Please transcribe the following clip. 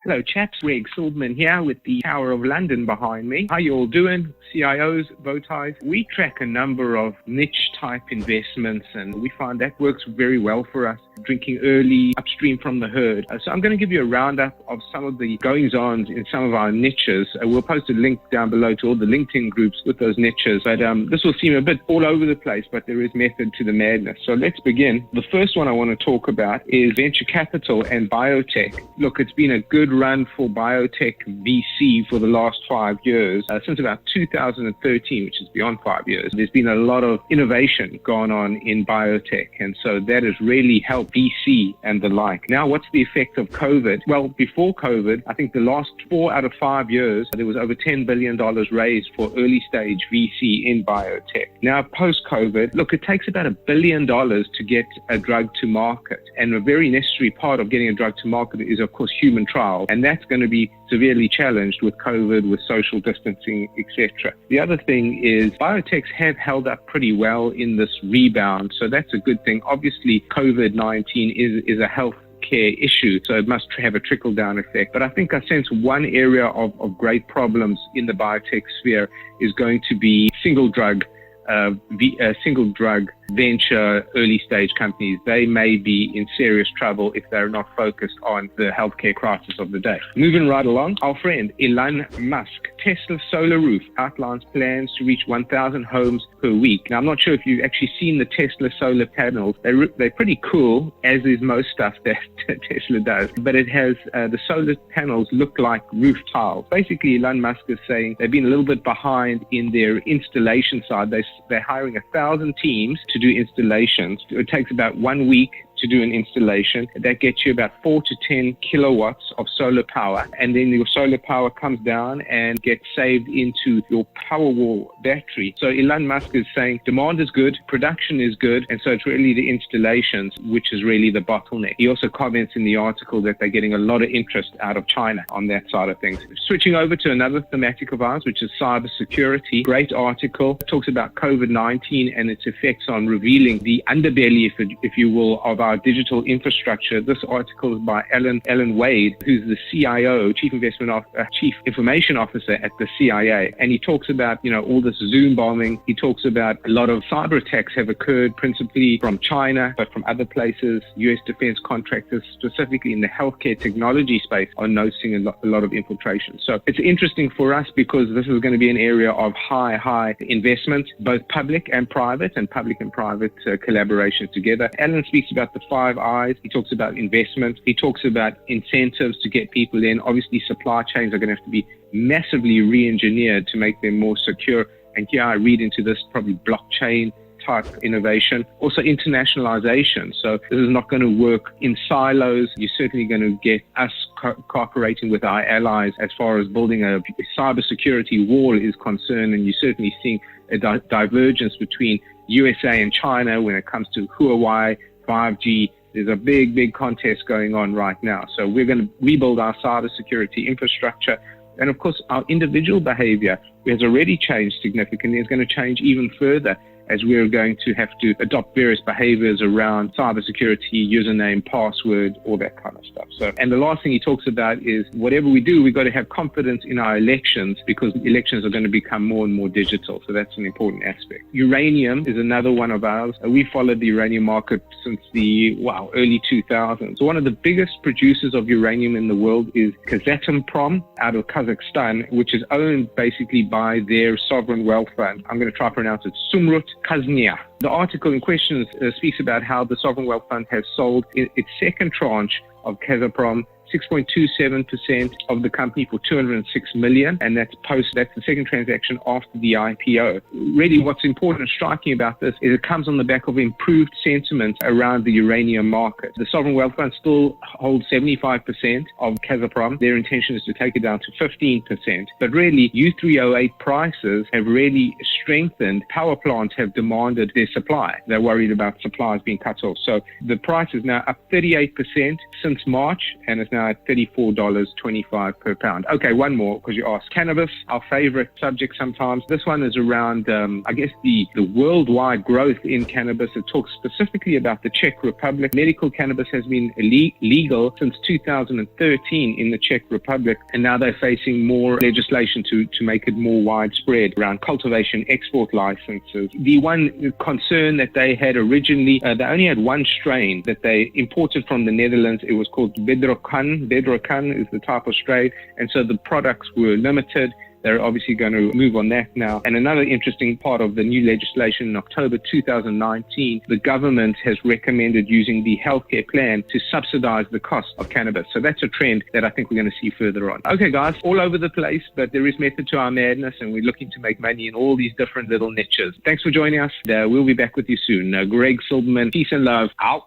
Hello chaps, Greg Silverman here with the Tower of London behind me. How you all doing? CIOs Bowties. We track a number of niche type investments and we find that works very well for us, drinking early, upstream from the herd. So I'm going to give you a roundup of some of the goings-ons in some of our niches. We'll post a link down below to all the LinkedIn groups with those niches. But this will seem a bit all over the place, but there is method to the madness. So let's begin. The first one I want to talk about is venture capital and biotech. Look, it's been a good run for biotech VC for the last 5 years. Since about 2013, which is beyond 5 years, there's been a lot of innovation going on in biotech. And so that has really helped VC and the like. Now, what's the effect of COVID? Well, before COVID, I think the last 4 out of 5 years, there was over $10 billion raised for early stage VC in biotech. Now, post-COVID, look, it takes about $1 billion to get a drug to market. And a very necessary part of getting a drug to market is, of course, human trial. And that's going to be severely challenged with COVID, with social distancing, etc. The other thing is biotechs have held up pretty well in this rebound. So that's a good thing. Obviously, COVID-19 is a health care issue, so it must have a trickle-down effect. But I think I sense one area of great problems in the biotech sphere is going to be single drug venture early stage companies. They may be in serious trouble if they're not focused on the healthcare crisis of the day. Moving right along, our friend Elon Musk, Tesla solar roof outlines plans to reach 1,000 homes per week. Now, I'm not sure if you've actually seen the Tesla solar panels. They're pretty cool, as is most stuff that Tesla does, but it has the solar panels look like roof tiles. Basically, Elon Musk is saying they've been a little bit behind in their installation side. They're hiring 1,000 teams to do installations. It takes about 1 week to do an installation. That gets you about 4 to 10 kilowatts of solar power. And then your solar power comes down and gets saved into your Powerwall battery. So Elon Musk is saying demand is good, production is good, and so it's really the installations which is really the bottleneck. He also comments in the article that they're getting a lot of interest out of China on that side of things. Switching over to another thematic of ours, which is cybersecurity. Great article. It talks about COVID-19 and its effects on revealing the underbelly, if you will, of our digital infrastructure. This article is by Alan Wade, who's the CIO, Chief Information Officer at the CIA. And he talks about, all this Zoom bombing. He talks about a lot of cyber attacks have occurred principally from China, but from other places. US defense contractors, specifically in the healthcare technology space, are noticing a lot of infiltration. So it's interesting for us because this is going to be an area of high investment, both public and private collaboration together. Alan speaks about the 5 I's. He talks about investment. He talks about incentives to get people in. Obviously, supply chains are going to have to be massively re-engineered to make them more secure. And here I read into this probably blockchain type innovation. Also internationalization. So this is not going to work in silos. You're certainly going to get us cooperating with our allies as far as building a cybersecurity wall is concerned. And you're certainly seeing a divergence between USA and China when it comes to Huawei, 5G. There's a big contest going on right now. So we're going to rebuild our cybersecurity infrastructure. And of course, our individual behavior has already changed significantly. It's going to change even further as we're going to have to adopt various behaviors around cybersecurity, username, password, all that kind of stuff. So, and the last thing he talks about is whatever we do, we've got to have confidence in our elections because elections are going to become more and more digital. So that's an important aspect. Uranium is another one of ours. We followed the uranium market since the early 2000s. So one of the biggest producers of uranium in the world is Kazatomprom out of Kazakhstan, which is owned basically by their sovereign wealth fund. I'm going to try to pronounce it, Sumrut Kaznia. The article in question speaks about how the Sovereign Wealth Fund has sold its second tranche of Kazatomprom, 6.27% of the company for $206 million, and that's the second transaction after the IPO. Really, what's important and striking about this is it comes on the back of improved sentiment around the uranium market. The Sovereign Wealth Fund still holds 75% of Kazatomprom. Their intention is to take it down to 15%. But really, U3O8 prices have really strengthened. Power plants have demanded their supply. They're worried about supplies being cut off. So the price is now up 38% since March, and it's now now at $34.25 per pound. Okay, one more, because you asked. Cannabis, our favorite subject sometimes. This one is around, I guess, the worldwide growth in cannabis. It talks specifically about the Czech Republic. Medical cannabis has been legal since 2013 in the Czech Republic, and now they're facing more legislation to make it more widespread around cultivation, export licenses. The one concern that they had originally, they only had one strain that they imported from the Netherlands. It was called Bedrocan. Bedrocan is the type of strain, and so the products were limited. They're obviously going to move on that now. And another interesting part of the new legislation in October 2019, the government has recommended using the healthcare plan to subsidize the cost of cannabis. So that's a trend that I think we're going to see further on. Okay, guys, all over the place, but there is method to our madness, and we're looking to make money in all these different little niches. Thanks for joining us. We'll be back with you soon. Greg Silberman, peace and love, out.